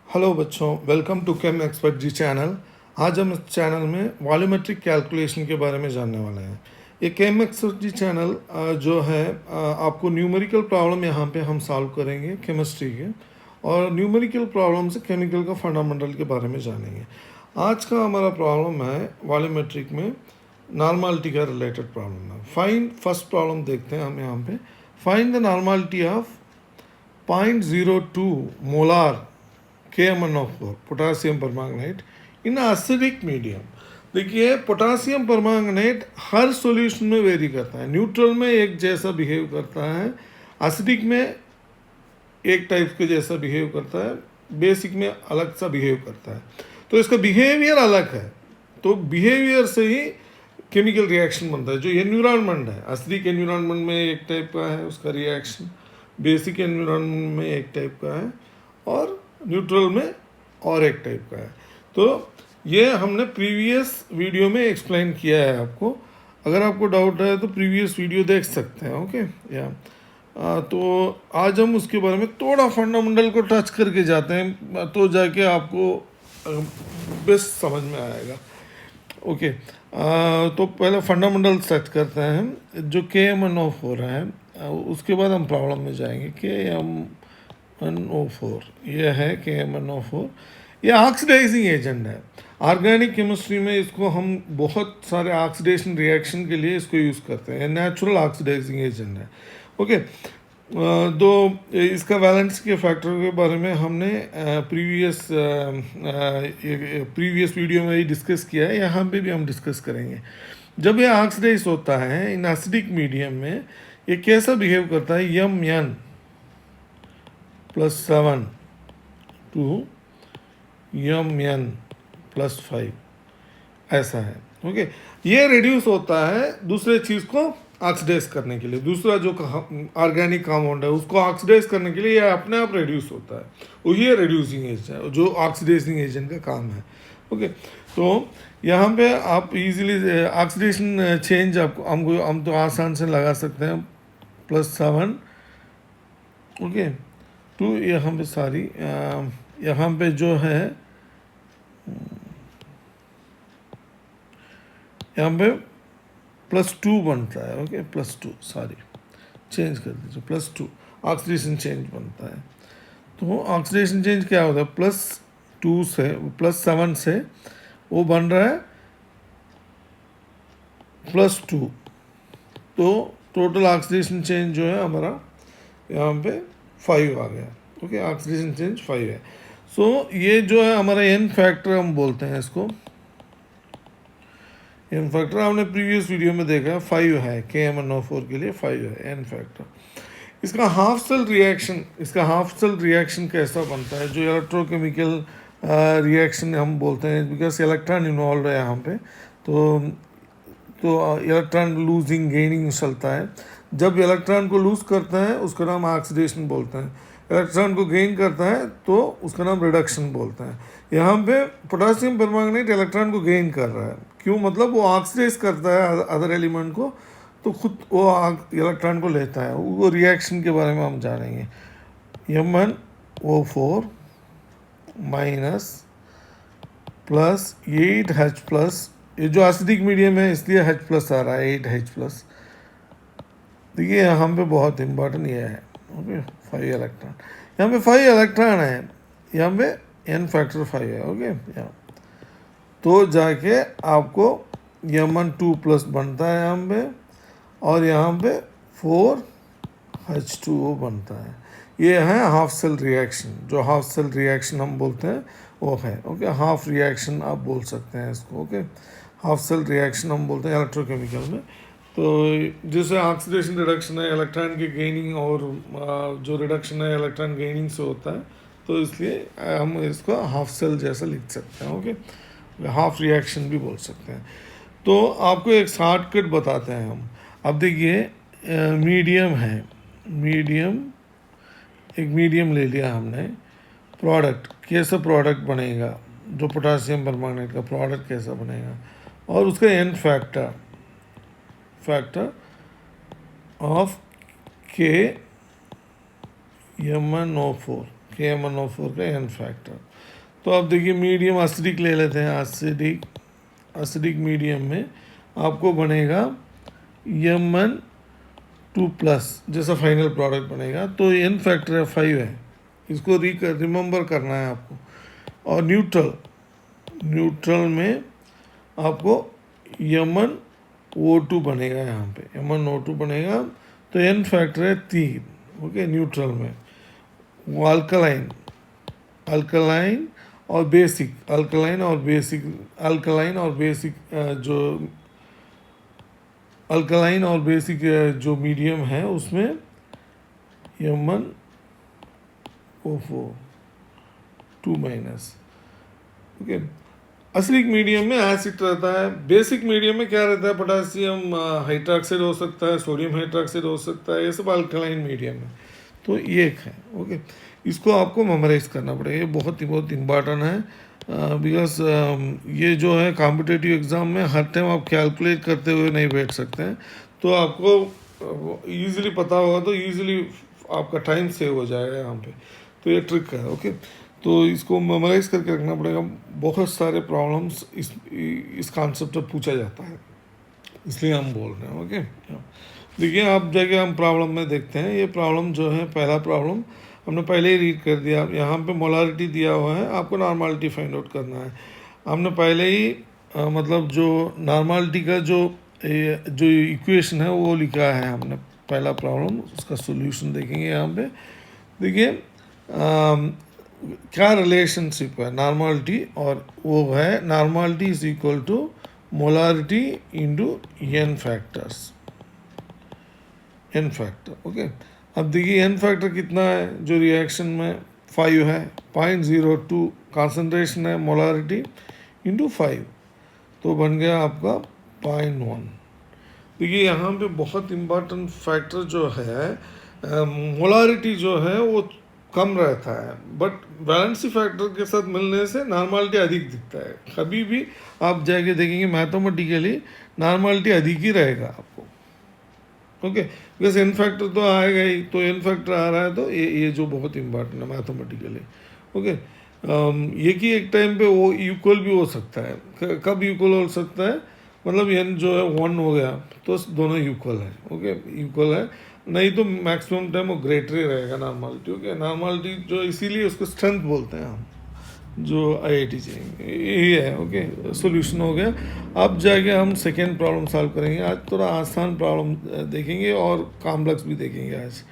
Hello बच्चों, welcome to Chem expert ji channel. आज हम इस चैनल में वॉल्यूमेट्रिक कैलकुलेशन के बारे में जानने वाले हैं। ये केम एक्सपर्ट जी चैनल जो है आपको न्यूमेरिकल प्रॉब्लम यहाँ पे हम सॉल्व करेंगे केमिस्ट्री के, और न्यूमेरिकल प्रॉब्लम से केमिकल का फंडामेंटल के बारे में जानेंगे। आज का हमारा प्रॉब्लम है वॉल्यूमेट्रिक में नॉर्मलिटी का रिलेटेड प्रॉब्लम है। फाइंड फर्स्ट प्रॉब्लम देखते हैं हम यहाँ पे। Find the normality of 0.02 molar KMnO4 potassium permanganate in acidic medium. देखिए, पोटासियम परमैंगनेट हर सॉल्यूशन में वेरी करता है। न्यूट्रल में एक जैसा बिहेव करता है, एसिडिक में एक टाइप के जैसा बिहेव करता है, बेसिक में अलग सा बिहेव करता है। तो इसका बिहेवियर अलग है, तो बिहेवियर से ही केमिकल रिएक्शन बनता है। जो एनवायरनमेंट है, एसिडिक एनवायरनमेंट में एक टाइप का है उसका रिएक्शन, बेसिक एनवायरनमेंट में एक टाइप का है, और न्यूट्रल में और एक टाइप का है। तो ये हमने प्रीवियस वीडियो में एक्सप्लेन किया है आपको। अगर आपको डाउट है तो प्रीवियस वीडियो देख सकते हैं। ओके या तो आज हम उसके बारे में थोड़ा फंडामेंटल को टच करके जाते हैं, तो जाके आपको बेस्ट समझ में आएगा। ओके तो पहले फंडामेंटल सेट करते हैं। जो KMnO4 है, उसके बाद हम प्रॉब्लम में जाएंगे। KMnO4 ये है KMnO4। ये ऑक्सीडाइजिंग एजेंट है। ऑर्गेनिक केमिस्ट्री में इसको हम बहुत सारे ऑक्सीडेशन रिएक्शन के लिए इसको यूज़ करते हैं। नेचुरल ऑक्सीडाइजिंग एजेंट है। ओके तो इसका वैलेंस के फैक्टर के बारे में हमने प्रीवियस वीडियो में ही डिस्कस किया है, यहाँ पे भी हम डिस्कस करेंगे। जब ये ऑक्सीडाइज होता है इन एसिडिक मीडियम में, ये कैसा बिहेव करता है? Mn+7 टू Mn+5 ऐसा है। ओके ये रिड्यूस होता है दूसरे चीज़ को ऑक्सीडाइज करने के लिए। दूसरा जो ऑर्गेनिक कंपाउंड है उसको ऑक्सीडाइज करने के लिए ये अपने आप रिड्यूस होता है। वही रिड्यूसिंग एजेंट है, जो ऑक्सीडाइजिंग एजेंट का काम है। ओके तो यहाँ पे आप इजीली ऑक्सीडेशन चेंज आपको हम तो आसान से लगा सकते हैं। +7 ओके टू यहाँ पे यहाँ पे जो है यहाँ पे +2 बनता है। ओके +2 चेंज कर दीजिए, +2 ऑक्सीडेशन चेंज बनता है। तो ऑक्सीडेशन चेंज क्या होता है? +2 से +7 से वो बन रहा है +2। तो टोटल ऑक्सीडेशन चेंज जो है हमारा यहाँ पे 5 आ गया। ओके ऑक्सीडेशन चेंज 5 है। सो ये जो है हमारा एन फैक्टर हम बोलते हैं इसको। एन फैक्टर हमने प्रीवियस वीडियो में देखा है 5 है। KMnO4 के लिए 5 है एन फैक्टर। इसका हाफ सेल रिएक्शन कैसा बनता है? जो इलेक्ट्रोकेमिकल रिएक्शन हम बोलते हैं, बिकॉज इलेक्ट्रॉन इन्वॉल्व है यहाँ पे। तो इलेक्ट्रॉन लूजिंग गेनिंग चलता है। जब इलेक्ट्रॉन को लूज करता है उसका नाम ऑक्सीडेशन बोलते हैं। इलेक्ट्रॉन को गेन करता है तो उसका नाम रिडक्शन बोलते हैं। यहाँ पे पोटासियम परमैंगनेट इलेक्ट्रॉन को गेन कर रहा है। क्यों? मतलब वो ऑक्सीडाइज करता है अदर एलिमेंट को, तो खुद वो इलेक्ट्रॉन को लेता है। वो रिएक्शन के बारे में हम जानेंगे। MnO4 माइनस +8H+, ये जो एसिडिक मीडियम है इसलिए H+ आ रहा है, 8H+। देखिए यहाँ पे बहुत इम्पोर्टेंट ये है। ओके 5 इलेक्ट्रॉन, यहाँ पे 5 इलेक्ट्रॉन है, यहाँ पे एन फैक्टर 5 है। ओके यहाँ तो जाके आपको Mn2+ बनता है यहाँ पे, और यहाँ पे 4H2O बनता है। ये है हाफ सेल रिएक्शन। जो हाफ सेल रिएक्शन हम बोलते हैं वो है। ओके हाफ रिएक्शन आप बोल सकते हैं इसको। ओके हाफ सेल रिएक्शन हम बोलते हैं इलेक्ट्रोकेमिकल में। तो जैसे ऑक्सीडेशन रिडक्शन है इलेक्ट्रॉन की गेनिंग, और जो रिडक्शन है इलेक्ट्रॉन गेनिंग से होता है, तो इसलिए हम इसको हाफ सेल जैसा लिख सकते हैं। ओके हाफ रिएक्शन भी बोल सकते हैं। तो आपको एक शॉर्टकट बताते हैं हम। अब देखिए मीडियम है, एक मीडियम ले लिया हमने। प्रोडक्ट कैसा प्रोडक्ट बनेगा? जो पोटासियम परमैंगनेट का प्रोडक्ट कैसा बनेगा? और उसका N factor of KMnO4 KMnO4 का n फैक्टर। तो अब देखिए मीडियम एसिडिक ले लेते हैं। एसिडिक मीडियम में आपको बनेगा Mn2 प्लस जैसा फाइनल प्रोडक्ट बनेगा। तो n फैक्टर है 5 है, इसको रिमेंबर करना है आपको। और न्यूट्रल में आपको MnO2 बनेगा, यहाँ पे MnO2 बनेगा। तो n फैक्टर है 3, ओके। न्यूट्रल में वो अल्कलाइन और बेसिक, जो मीडियम है उसमें MnO4 2 minus, okay. Acidic medium में एसिड रहता है, बेसिक मीडियम में क्या रहता है, पोटेशियम हाइड्रोक्साइड हो सकता है, सोडियम हाइड्रोक्साइड हो सकता है, ये सब अल्कलाइन मीडियम है। तो ये एक है, ओके। इसको आपको मेमोराइज करना पड़ेगा, ये बहुत इम्पॉर्टेंट है। बिकॉज ये जो है कॉम्पिटिटिव एग्ज़ाम में हर टाइम आप कैलकुलेट करते हुए नहीं बैठ सकते हैं। तो आपको ईज़िली पता होगा तो ईज़िली आपका टाइम सेव हो जाएगा यहाँ पे। तो ये ट्रिक है, ओके। तो इसको मेमोराइज करके रखना पड़ेगा। बहुत सारे प्रॉब्लम्स इस कॉन्सेप्ट पर पूछा जाता है, इसलिए हम बोल रहे हैं, ओके। देखिए आप जाके हम प्रॉब्लम में देखते हैं। ये प्रॉब्लम जो है, पहला प्रॉब्लम हमने पहले ही रीड कर दिया। यहाँ पे मोलारिटी दिया हुआ है, आपको नॉर्मालिटी फाइंड आउट करना है। हमने पहले ही मतलब जो नॉर्मालिटी का जो इक्वेशन है वो लिखा है हमने। पहला प्रॉब्लम, उसका सोल्यूशन देखेंगे यहाँ पे। देखिए क्या रिलेशनशिप है नॉर्मालिटी, और वो है normality is equal to molarity into n factors, n factor, okay. अब देखिए n फैक्टर कितना है, जो रिएक्शन में 5 है, 0.02 कॉन्सेंट्रेशन है, मोलारिटी इंटू 5, तो बन गया आपका 0.1। देखिए यहाँ पे बहुत इम्पॉर्टेंट फैक्टर जो है, मोलारिटी जो है वो कम रहता है, बट वैलेंसी फैक्टर के साथ मिलने से नॉर्मालिटी अधिक दिखता है। कभी भी आप जाके देखेंगे मैथमेटिकली नॉर्मालिटी अधिक ही रहेगा आपको, ओके। बिकॉज n फैक्टर तो आएगा ही, तो n फैक्टर आ रहा है तो ये जो बहुत इम्पॉर्टेंट है मैथमेटिकली, ओके। एक ही एक टाइम पे वो इक्वल भी हो सकता है। कब इक्वल हो सकता है, मतलब n जो है 1 हो गया तो दोनों इक्वल है, ओके, इक्वल है। नहीं तो मैक्सिमम टाइम वो ग्रेटर ही रहेगा नॉर्मालिटी, ओके। नॉर्मालिटी जो इसीलिए उसको स्ट्रेंथ बोलते हैं हम, जो IIT चाहिए, यही है, ओके। सॉल्यूशन हो गया। अब जाके हम सेकेंड प्रॉब्लम सॉल्व करेंगे। आज थोड़ा आसान प्रॉब्लम देखेंगे और कॉम्प्लेक्स भी देखेंगे। आज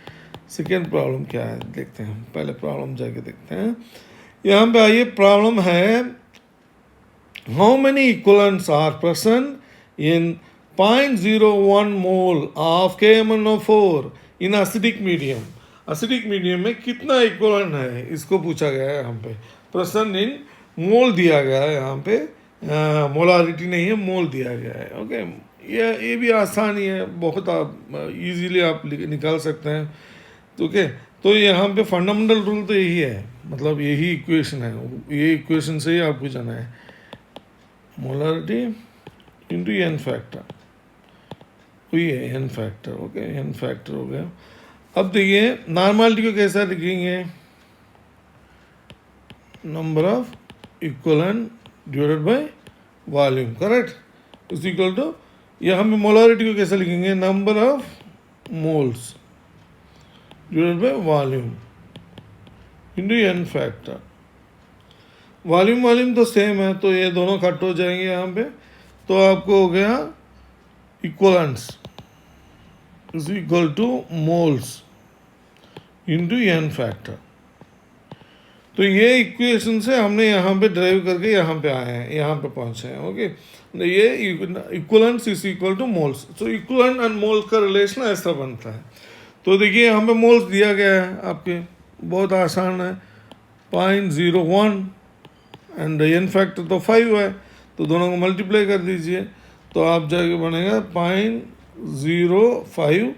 सेकेंड प्रॉब्लम क्या है देखते हैं, पहले प्रॉब्लम जाके देखते हैं। यहाँ पे आइए, प्रॉब्लम है how many equivalents are present in 0.01 mole of KMnO4 in acidic medium. Acidic medium में कितना इक्वलेंट है, इसको पूछा गया है यहाँ पे। प्रेजेंट इन मोल दिया गया है यहाँ पे, मोलारिटी नहीं है, मोल दिया गया है, ओके। ये भी आसान ही है, बहुत इजीली आप निकाल सकते हैं, ओके। तो यहाँ पे फंडामेंटल रूल तो यही है, मतलब यही इक्वेशन है, ये इक्वेशन से ही आपको जाना है। मोलारिटी इंटू n फैक्टर, वही है n factor, okay. n factor हो गया। अब देखिए नॉर्मालिटी को कैसा लिखेंगे, number of equivalent divided by volume, correct, is equal to, यहाँ पे मोलारिटी को कैसे लिखेंगे, number of moles divided by volume into n factor. Volume तो सेम है, तो ये दोनों कट हो जाएंगे यहाँ पे। तो आपको हो गया equivalents is equal two moles into n factor. तो ये इक्वेशन से हमने यहाँ पे ड्राइव करके यहाँ पे आए हैं, यहाँ पे पहुँचे हैं, ओके। ये equivalents is equal two moles. तो इक्वलेंट एंड मोल्स का रिलेशन ऐसा बनता है। तो देखिए यहाँ पे मोल्स दिया गया है आपके, बहुत आसान है, 0.01 एंड n फैक्टर तो 5 है, तो दोनों को मल्टीप्लाई कर दीजिए, तो आप जाके बनेगा 0.05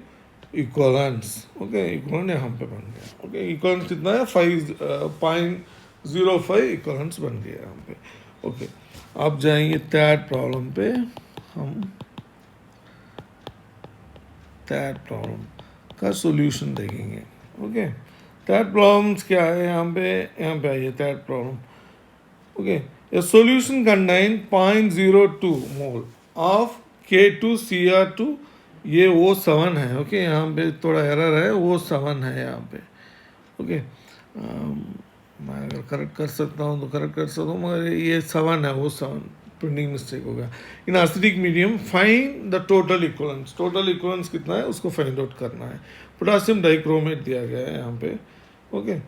इक्वलेंट्स, ओके। इक्वलेंट यहाँ पे बन गया, ओके। इक्वलेंट कितना है, 0.05 इक्वलेंट्स बन गया यहाँ पे, ओके। आप जाएंगे थर्ड प्रॉब्लम पे, हम थर्ड प्रॉब्लम का सॉल्यूशन देखेंगे, ओके। थर्ड प्रॉब्लम्स क्या है यहाँ पे आइए third problem. Okay, A solution contain 0.02 mole of K2Cr2, ये O7 है। ओके, यहाँ पे थोड़ा एरर है, O7 है यहाँ पे। ओके, मैं अगर करेक्ट कर सकता हूँ तो करेक्ट कर सकता हूँ, मगर ये 7 है, O7 प्रिंटिंग मिस्टेक हो गया। इन acidic medium find the total equivalence, total equivalence कितना है उसको फाइंड आउट करना है। पोटासियम डाइक्रोमेट दिया गया है यहाँ पे। ओके,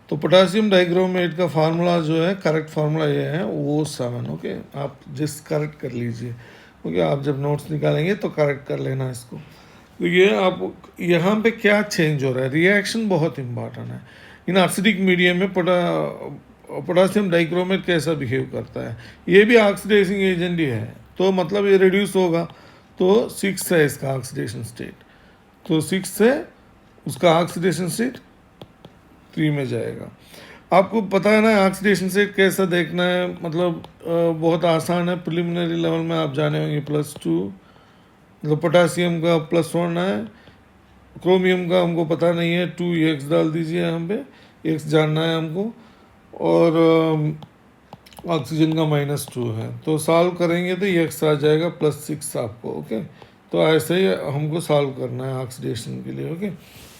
तो पोटासियम डाइक्रोमेट का फार्मूला जो है, करेक्ट फार्मूला ये है O7। ओके, आप जिस करेक्ट कर लीजिए। ओके, आप जब नोट्स निकालेंगे तो करेक्ट कर लेना इसको। तो ये आप यहाँ पे क्या चेंज हो रहा है, रिएक्शन बहुत इंपॉर्टेंट है। इन एसिडिक मीडियम में पोटासियम डाइक्रोमेट कैसा बिहेव करता है, ये भी ऑक्सीडाइजिंग एजेंट ही है, तो मतलब ये रिड्यूस होगा। तो 6 है इसका ऑक्सीडेशन स्टेट, तो 6 से उसका ऑक्सीडेशन स्टेट 3 में जाएगा। आपको पता है ना ऑक्सीडेशन स्टेट कैसा देखना है, मतलब बहुत आसान है। प्रिलिमिनरी लेवल में आप जाने होंगे +2, मतलब पोटासियम का +1 है, क्रोमियम का हमको पता नहीं है, 2x डाल दीजिए, यहाँ पे x जानना है हमको, और ऑक्सीजन का -2 है। तो सॉल्व करेंगे तो x आ जाएगा +6 आपको। ओके, तो ऐसे ही हमको सॉल्व करना है ऑक्सीडेशन के लिए। ओके,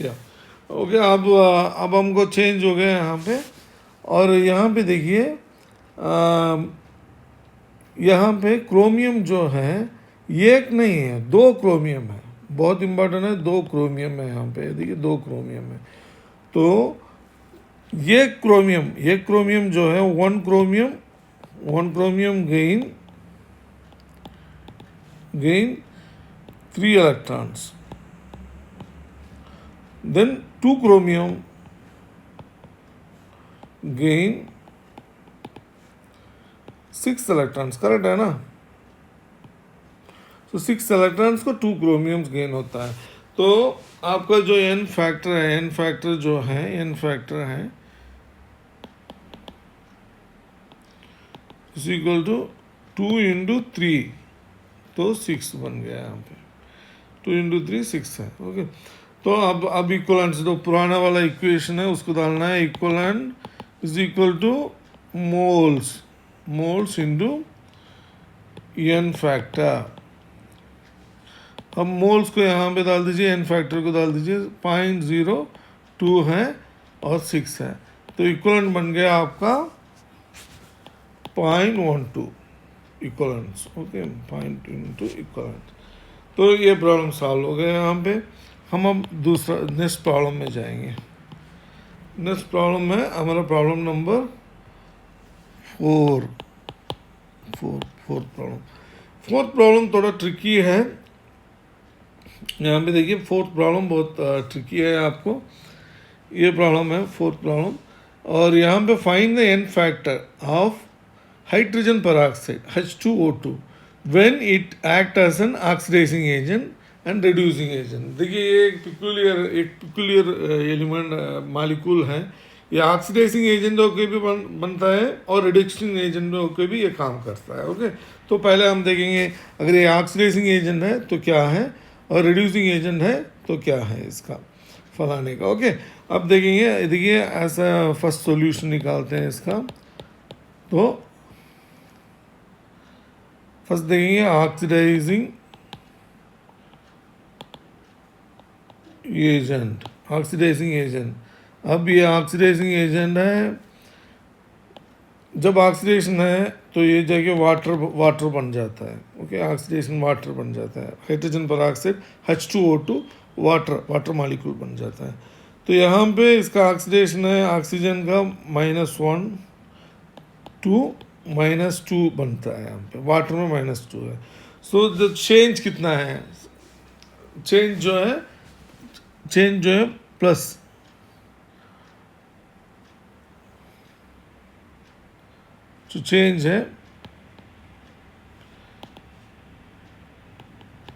या ओके, अब हमको चेंज हो गया यहाँ पे। और यहाँ पे देखिए, यहाँ पे क्रोमियम जो है एक नहीं है, 2 क्रोमियम है, बहुत इंपॉर्टेंट है, 2 क्रोमियम है यहाँ पे। देखिए 2 क्रोमियम है, तो ये क्रोमियम जो है 1 chromium gain 3 electrons, then 2 chromium gain 6 electrons, correct है ना। तो 6 इलेक्ट्रॉन्स को 2 क्रोमियम्स गेन होता है। तो आपका जो n फैक्टर है, n फैक्टर है इज इक्वल टू 2 × 3, तो 6 बन गया यहाँ पे। 2 × 3 6 है। ओके, तो अब इक्वलेंट, जो पुराना वाला इक्वेशन है उसको डालना है। Equivalent is equal two moles into n factor. अब मोल्स को यहाँ पे डाल दीजिए, n फैक्टर को डाल दीजिए, 0.02 है और 6 है, तो इक्वलेंट बन गया आपका 0.12 इक्वलेंट्स। Okay, 0.12 equivalent. तो ये प्रॉब्लम सॉल्व हो गया। यहाँ पे हम अब नेक्स्ट प्रॉब्लम में जाएंगे। नेक्स्ट प्रॉब्लम है हमारा प्रॉब्लम नंबर 4। फोर्थ प्रॉब्लम थोड़ा ट्रिकी है। यहाँ पे देखिए फोर्थ प्रॉब्लम बहुत ट्रिकी है आपको। ये प्रॉब्लम है फोर्थ प्रॉब्लम, और यहाँ पे find the n factor of hydrogen peroxide H2O2 when it act as an oxidising agent and reducing agent. देखिए ये एक पिक्यूलियर एलिमेंट मॉलिक्यूल है, ये ऑक्सीडाइजिंग एजेंट होकर भी बनता है और रिडक्शन एजेंट होकर भी ये काम करता है। ओके, तो पहले हम देखेंगे अगर ये ऑक्सीडाइजिंग एजेंट है तो क्या है, और रिड्यूसिंग एजेंट है तो क्या है इसका फलाने का। ओके, अब देखेंगे, देखिए ऐसा फर्स्ट सॉल्यूशन निकालते हैं इसका। तो फर्स्ट देखेंगे ऑक्सीडाइजिंग एजेंट। अब ये ऑक्सीडाइजिंग एजेंट है, जब ऑक्सीडेशन है तो ये जगह वाटर बन जाता है। ओके, ऑक्सीडेशन वाटर बन जाता है, hydrogen peroxide H2O2 water molecule बन जाता है। तो यहाँ पे इसका ऑक्सीडेशन है, ऑक्सीजन का -1 to -2 बनता है, यहाँ पे वाटर में -2 है। सो द चेंज कितना है, चेंज जो है प्लस, जो चेंज है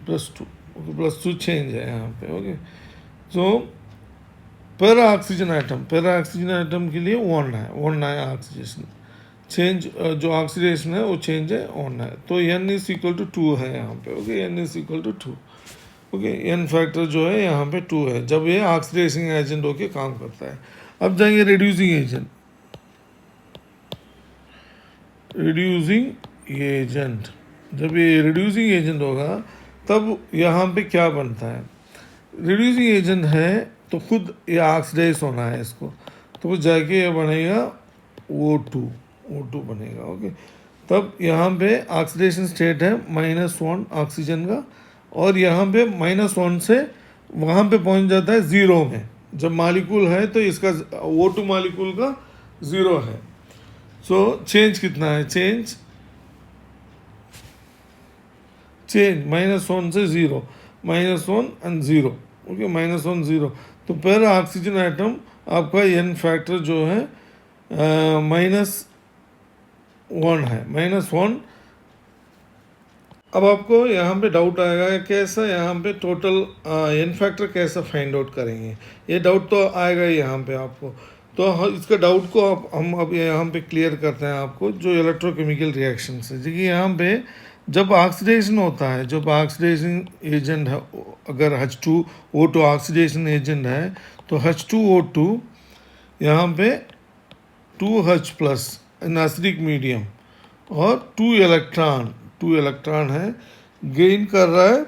+2 चेंज है यहाँ पे। ओके, तो पर ऑक्सीजन आइटम के लिए 1 है ऑक्सीडेशन चेंज, जो ऑक्सीडेशन है वो चेंज है 1 है, तो n = 2 है यहाँ पे। Okay, n = 2। Okay, N factor जो है यहाँ पे 2 है जब ये ऑक्सीडाइजिंग एजेंट होके काम करता है। अब जाएंगे रिड्यूसिंग एजेंट। रिड्यूसिंग एजेंट, जब ये रिड्यूसिंग एजेंट होगा तब यहाँ पे क्या बनता है? रिड्यूसिंग एजेंट है तो खुद ये ऑक्सीडाइज होना है इसको, तो वो जाके ये बनेगा O2 बनेगा। ओके, तब यहाँ पे ऑक्सीडेशन स्टेट है -1 ऑक्सीजन का, और यहाँ पे -1 से वहाँ पे पहुँच जाता है 0 में। जब मालिक्यूल है तो इसका O2 मालिक्यूल का 0 है। सो चेंज कितना है? चेंज -1 से 0, -1 एंड 0। ओके, -1 0, तो पर ऑक्सीजन एटम आपका एन फैक्टर जो है -1 है, -1। अब आपको यहाँ पे डाउट आएगा कैसा यहाँ पे टोटल एन फैक्टर कैसा फाइंड आउट करेंगे, ये डाउट तो आएगा ही यहाँ पे आपको। तो इसका डाउट को हम अब यहाँ पे क्लियर करते हैं आपको, जो इलेक्ट्रोकेमिकल रिएक्शन से। देखिए यहाँ पे जब ऑक्सीडेशन होता है, जब ऑक्सीडेशन एजेंट है, अगर H2O2 ऑक्सीडेशन एजेंट है तो H2O2 यहाँ पे 2H+ इन एसिडिक मीडियम, और 2 इलेक्ट्रॉन है गेन कर रहा है,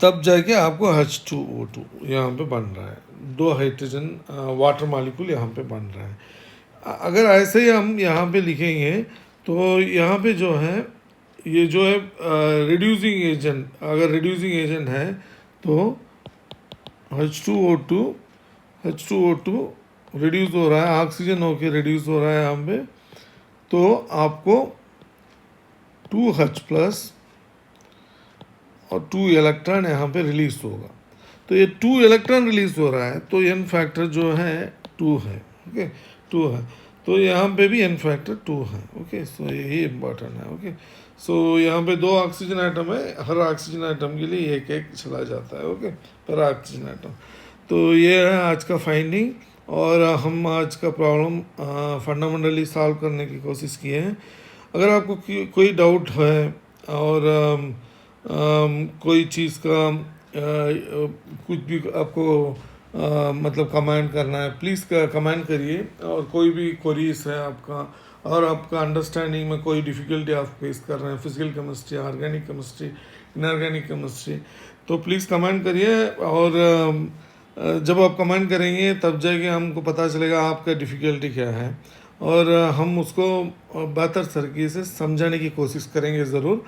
तब जाके आपको H2O2 यहाँ पे बन रहा है, 2 हाइड्रोजन वाटर मॉलिक्यूल यहाँ पे बन रहा है। अगर ऐसे ही हम यहाँ पे लिखेंगे तो यहाँ पे जो है ये जो है रिड्यूसिंग एजेंट, अगर रिड्यूसिंग एजेंट है तो H2O2 रिड्यूस हो रहा है, ऑक्सीजन होके रिड्यूस हो रहा है यहाँ पे, तो आपको 2H+ और 2 इलेक्ट्रॉन यहाँ पे रिलीज होगा। तो ये 2 इलेक्ट्रॉन रिलीज हो रहा है तो एन फैक्टर जो है 2 है। ओके, 2 है, तो यहाँ पे भी एन फैक्टर 2 है। ओके, सो यही इम्पोर्टेंट है। ओके, सो यहाँ पे 2 ऑक्सीजन आइटम है, हर ऑक्सीजन आइटम के लिए एक एक चला जाता है। ओके, पर ऑक्सीजन आइटम। तो ये है आज का फाइंडिंग, और हम आज का प्रॉब्लम फंडामेंटली सॉल्व करने की कोशिश किए हैं। अगर आपको कोई डाउट है और कोई चीज़ का कुछ भी आपको मतलब कमेंट करना है, प्लीज़ कमेंट करिए। और कोई भी क्वेरीज है आपका, और आपका अंडरस्टैंडिंग में कोई डिफ़िकल्टी आप फेस कर रहे हैं, physical chemistry, organic chemistry, inorganic chemistry, तो प्लीज़ कमेंट करिए। और जब आप कमेंट करेंगे तब जाके हमको पता चलेगा आपका डिफ़िकल्टी क्या है, और हम उसको बेहतर तरीके से समझाने की कोशिश करेंगे ज़रूर।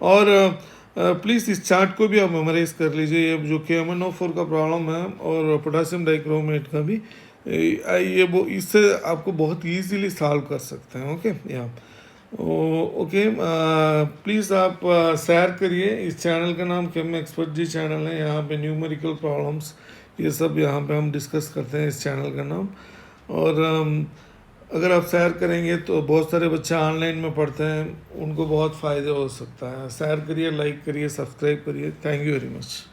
और प्लीज़ इस चार्ट को भी आप मेमोराइज कर लीजिए, ये जो KMnO4 का प्रॉब्लम है और पोटेशियम डाइक्रोमेट का भी, ये वो इससे आपको बहुत इजीली सॉल्व कर सकते हैं। ओके, या ओके, प्लीज़ आप शेयर करिए। इस चैनल का नाम केम एक्सपर्ट जी चैनल है। यहाँ पे न्यूमेरिकल प्रॉब्लम्स ये सब यहाँ पे हम डिस्कस करते हैं, इस चैनल का नाम। और अगर आप शेयर करेंगे तो बहुत सारे बच्चे ऑनलाइन में पढ़ते हैं, उनको बहुत फ़ायदे हो सकता है। शेयर करिए, लाइक करिए, सब्सक्राइब करिए। Thank you very much.